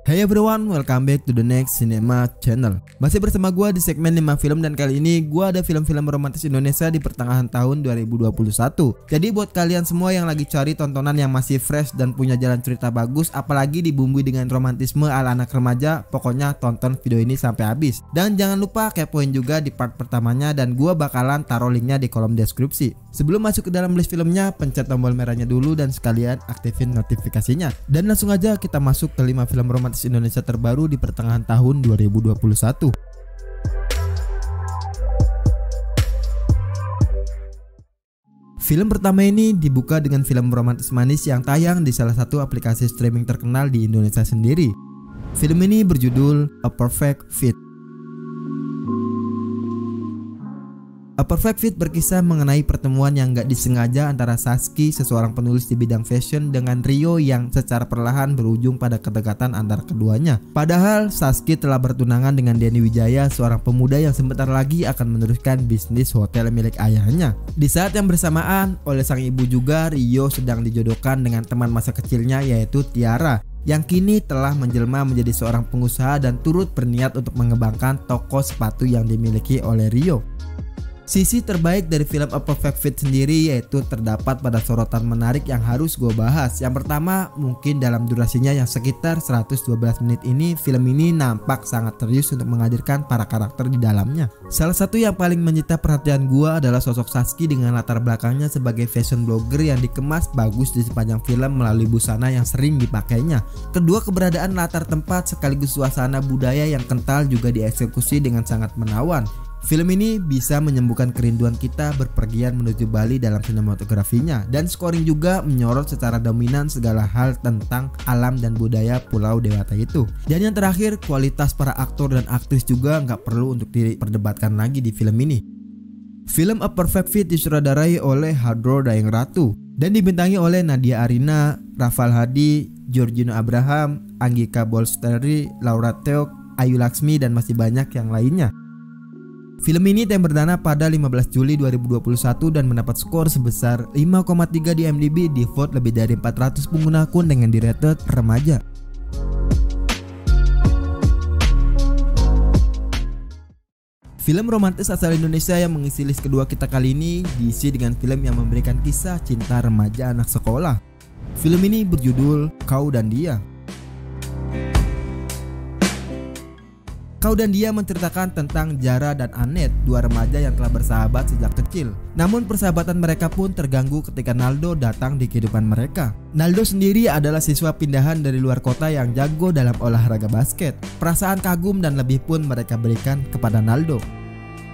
Hey everyone, welcome back to the next cinema channel. Masih bersama gua di segmen 5 film, dan kali ini gua ada film-film romantis Indonesia di pertengahan tahun 2021. Jadi buat kalian semua yang lagi cari tontonan yang masih fresh dan punya jalan cerita bagus, apalagi dibumbui dengan romantisme ala anak remaja, pokoknya tonton video ini sampai habis. Dan jangan lupa kepoin juga di part pertamanya, dan gua bakalan taruh linknya di kolom deskripsi. Sebelum masuk ke dalam list filmnya, pencet tombol merahnya dulu dan sekalian aktifin notifikasinya. Dan langsung aja kita masuk ke 5 film romantis Indonesia terbaru di pertengahan tahun 2021. Film pertama ini dibuka dengan film romantis manis yang tayang di salah satu aplikasi streaming terkenal di Indonesia sendiri. Film ini berjudul A Perfect Fit. A Perfect Fit berkisah mengenai pertemuan yang gak disengaja antara Sasky, seseorang penulis di bidang fashion, dengan Rio yang secara perlahan berujung pada kedekatan antara keduanya. Padahal Sasky telah bertunangan dengan Denny Wijaya, seorang pemuda yang sebentar lagi akan meneruskan bisnis hotel milik ayahnya. Di saat yang bersamaan, oleh sang ibu juga, Rio sedang dijodohkan dengan teman masa kecilnya yaitu Tiara, yang kini telah menjelma menjadi seorang pengusaha dan turut berniat untuk mengembangkan toko sepatu yang dimiliki oleh Rio. Sisi terbaik dari film A Perfect Fit sendiri yaitu terdapat pada sorotan menarik yang harus gue bahas. Yang pertama, mungkin dalam durasinya yang sekitar 112 menit ini, film ini nampak sangat serius untuk menghadirkan para karakter di dalamnya. Salah satu yang paling menyita perhatian gue adalah sosok Sasky dengan latar belakangnya sebagai fashion blogger yang dikemas bagus di sepanjang film melalui busana yang sering dipakainya. Kedua, keberadaan latar tempat sekaligus suasana budaya yang kental juga dieksekusi dengan sangat menawan. Film ini bisa menyembuhkan kerinduan kita berpergian menuju Bali dalam sinematografinya, dan scoring juga menyorot secara dominan segala hal tentang alam dan budaya Pulau Dewata itu. Dan yang terakhir, kualitas para aktor dan aktris juga nggak perlu untuk diperdebatkan lagi di film ini. Film A Perfect Fit disutradarai oleh Hadro Daeng Ratu dan dibintangi oleh Nadia Arina, Rafal Hadi, Georgino Abraham, Anggika Bolsteri, Laura Teok, Ayu Laksmi, dan masih banyak yang lainnya. Film ini tayang perdana pada 15 Juli 2021 dan mendapat skor sebesar 5,3 di IMDb, di vote lebih dari 400 pengguna akun dengan di rated remaja. Film romantis asal Indonesia yang mengisi list kedua kita kali ini diisi dengan film yang memberikan kisah cinta remaja anak sekolah. Film ini berjudul Kau dan Dia. Kau dan Dia menceritakan tentang Jara dan Anet, dua remaja yang telah bersahabat sejak kecil. Namun persahabatan mereka pun terganggu ketika Naldo datang di kehidupan mereka. Naldo sendiri adalah siswa pindahan dari luar kota yang jago dalam olahraga basket. Perasaan kagum dan lebih pun mereka berikan kepada Naldo.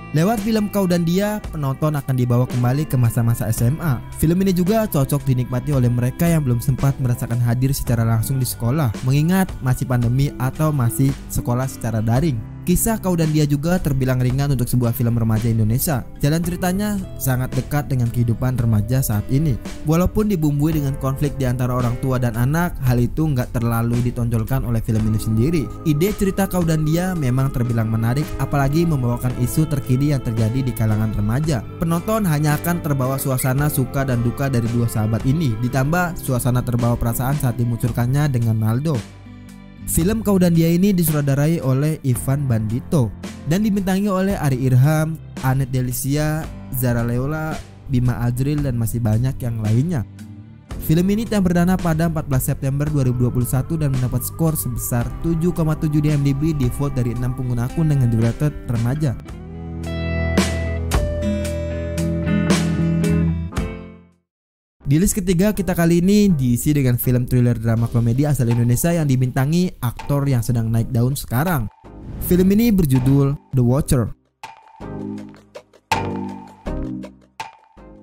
Lewat film Kau dan Dia, penonton akan dibawa kembali ke masa-masa SMA. Film ini juga cocok dinikmati oleh mereka yang belum sempat merasakan hadir secara langsung di sekolah, mengingat masih pandemi atau masih sekolah secara daring. Kisah Kau dan Dia juga terbilang ringan untuk sebuah film remaja Indonesia. Jalan ceritanya sangat dekat dengan kehidupan remaja saat ini. Walaupun dibumbui dengan konflik di antara orang tua dan anak, hal itu nggak terlalu ditonjolkan oleh film ini sendiri. Ide cerita Kau dan Dia memang terbilang menarik, apalagi membawakan isu terkini yang terjadi di kalangan remaja. Penonton hanya akan terbawa suasana suka dan duka dari dua sahabat ini, ditambah suasana terbawa perasaan saat dimunculkannya dengan Naldo. Film Kau dan Dia ini disutradarai oleh Ivan Bandito dan dibintangi oleh Ari Irham, Anet Delisia, Zara Leola, Bima Azril, dan masih banyak yang lainnya. Film ini tayang perdana pada 14 September 2021 dan mendapat skor sebesar 7,7 di IMDb, di vote dari 6 pengguna akun dengan di rated remaja. Di list ketiga kita kali ini diisi dengan film thriller drama komedi asal Indonesia yang dibintangi aktor yang sedang naik daun sekarang. Film ini berjudul The Watcher.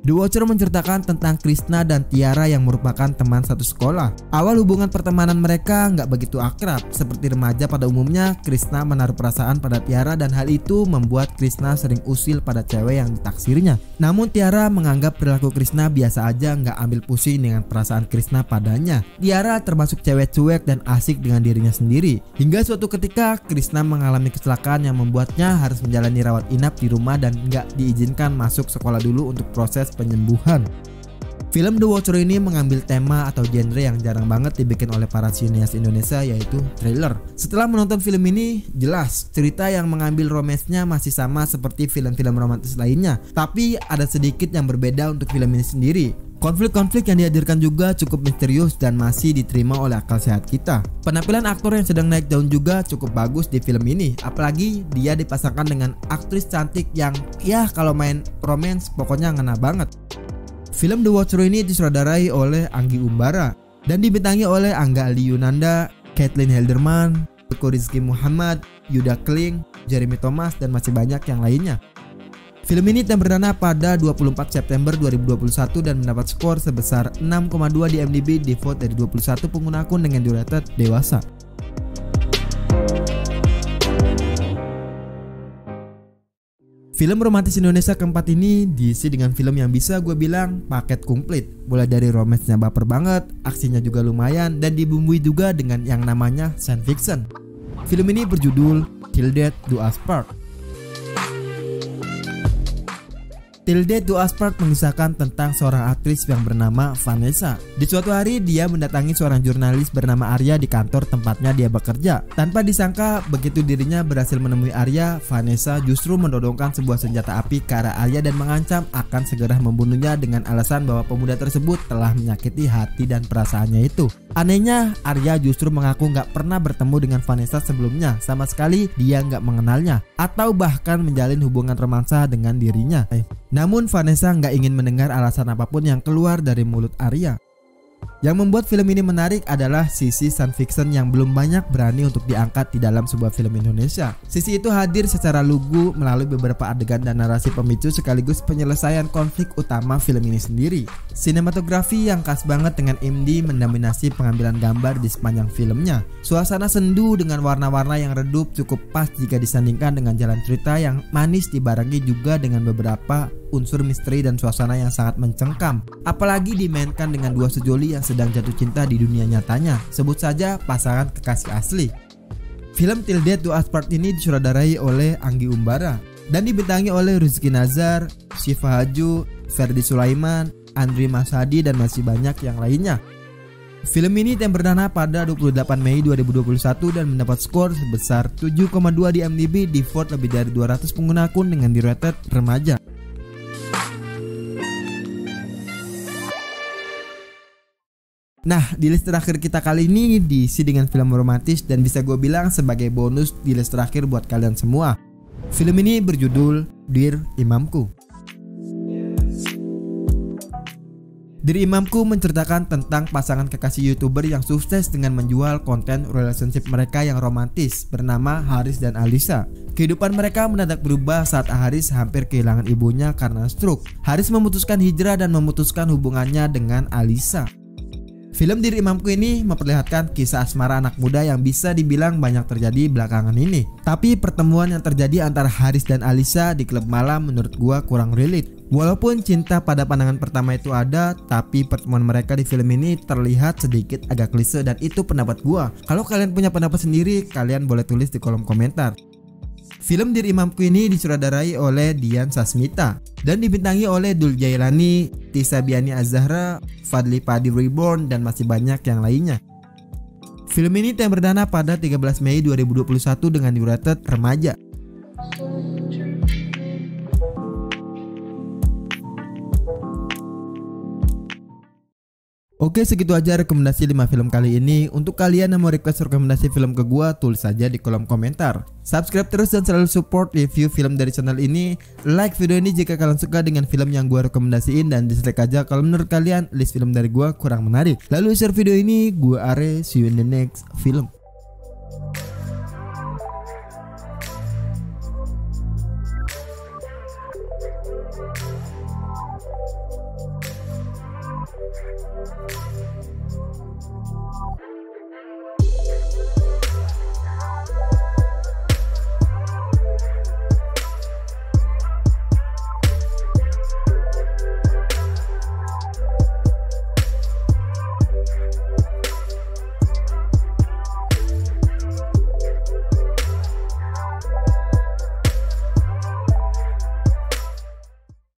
The Watcher menceritakan tentang Krishna dan Tiara yang merupakan teman satu sekolah. Awal hubungan pertemanan mereka nggak begitu akrab. Seperti remaja pada umumnya, Krishna menaruh perasaan pada Tiara dan hal itu membuat Krishna sering usil pada cewek yang ditaksirnya. Namun Tiara menganggap perilaku Krishna biasa aja, nggak ambil pusing dengan perasaan Krishna padanya. Tiara termasuk cewek cuek dan asik dengan dirinya sendiri. Hingga suatu ketika Krishna mengalami kecelakaan yang membuatnya harus menjalani rawat inap di rumah dan nggak diizinkan masuk sekolah dulu untuk proses penyembuhan. Film The Watcher ini mengambil tema atau genre yang jarang banget dibikin oleh para sineas Indonesia, yaitu thriller. Setelah menonton film ini, jelas cerita yang mengambil romansnya masih sama seperti film-film romantis lainnya, tapi ada sedikit yang berbeda untuk film ini sendiri. Konflik-konflik yang dihadirkan juga cukup misterius dan masih diterima oleh akal sehat kita. Penampilan aktor yang sedang naik daun juga cukup bagus di film ini, apalagi dia dipasangkan dengan aktris cantik yang ya kalau main romance pokoknya ngena banget. Film The Watcher ini disutradarai oleh Anggi Umbara dan dibintangi oleh Angga Ali Yunanda, Caitlin Halderman, Teuku Rizky Muhammad, Yuda Kling, Jeremy Thomas, dan masih banyak yang lainnya. Film ini telah perdana pada 24 September 2021 dan mendapat skor sebesar 6,2 di IMDb di vote dari 21 pengguna akun dengan rated dewasa. Film romantis Indonesia keempat ini diisi dengan film yang bisa gue bilang paket komplit. Mulai dari romansnya baper banget, aksinya juga lumayan, dan dibumbui juga dengan yang namanya science fiction. Film ini berjudul Till Death Do Us Part. Till Death Do Us Part mengisahkan tentang seorang aktris yang bernama Vanessa. Di suatu hari dia mendatangi seorang jurnalis bernama Arya di kantor tempatnya dia bekerja. Tanpa disangka begitu dirinya berhasil menemui Arya, Vanessa justru mendodongkan sebuah senjata api ke arah Arya dan mengancam akan segera membunuhnya dengan alasan bahwa pemuda tersebut telah menyakiti hati dan perasaannya itu. Anehnya, Arya justru mengaku nggak pernah bertemu dengan Vanessa sebelumnya, sama sekali dia nggak mengenalnya atau bahkan menjalin hubungan romansa dengan dirinya. Namun Vanessa nggak ingin mendengar alasan apapun yang keluar dari mulut Arya. Yang membuat film ini menarik adalah sisi science fiction yang belum banyak berani untuk diangkat di dalam sebuah film Indonesia. Sisi itu hadir secara lugu melalui beberapa adegan dan narasi pemicu sekaligus penyelesaian konflik utama film ini sendiri. Sinematografi yang khas banget dengan indie mendominasi pengambilan gambar di sepanjang filmnya. Suasana sendu dengan warna-warna yang redup cukup pas jika disandingkan dengan jalan cerita yang manis dibarengi juga dengan beberapa unsur misteri dan suasana yang sangat mencengkam. Apalagi dimainkan dengan dua sejoli yang sedang jatuh cinta di dunia nyatanya. Sebut saja pasangan kekasih asli. Film Till Death Do Us Part ini disutradarai oleh Anggi Umbara dan dibintangi oleh Rizky Nazar, Syifa Haju, Ferdi Sulaiman, Andri Masadi, dan masih banyak yang lainnya. Film ini telah perdana pada 28 Mei 2021 dan mendapat skor sebesar 7,2 di IMDb di vote lebih dari 200 pengguna akun dengan rated remaja. Nah, di list terakhir kita kali ini diisi dengan film romantis dan bisa gue bilang sebagai bonus di list terakhir buat kalian semua. Film ini berjudul Dear Imamku. Dear Imamku menceritakan tentang pasangan kekasih YouTuber yang sukses dengan menjual konten relationship mereka yang romantis bernama Haris dan Alisa. Kehidupan mereka mendadak berubah saat Haris hampir kehilangan ibunya karena stroke. Haris memutuskan hijrah dan memutuskan hubungannya dengan Alisa. Film Dear Imamku ini memperlihatkan kisah asmara anak muda yang bisa dibilang banyak terjadi belakangan ini. Tapi pertemuan yang terjadi antara Haris dan Alisa di klub malam menurut gua kurang relate. Walaupun cinta pada pandangan pertama itu ada, tapi pertemuan mereka di film ini terlihat sedikit agak klise dan itu pendapat gua. Kalau kalian punya pendapat sendiri, kalian boleh tulis di kolom komentar. Film Dear Imamku ini disutradarai oleh Dian Sasmita dan dibintangi oleh Dul Jailani, Tisa Biani Az-Zahra, Fadli Padi Reborn, dan masih banyak yang lainnya. Film ini telah perdana pada 13 Mei 2021 dengan rated remaja. Oke, segitu aja rekomendasi 5 film kali ini. Untuk kalian yang mau request rekomendasi film ke gua, tulis saja di kolom komentar. Subscribe terus dan selalu support review film dari channel ini. Like video ini jika kalian suka dengan film yang gua rekomendasiin, dan dislike aja kalau menurut kalian list film dari gua kurang menarik. Lalu share video ini. Gua Are, see you in the next film.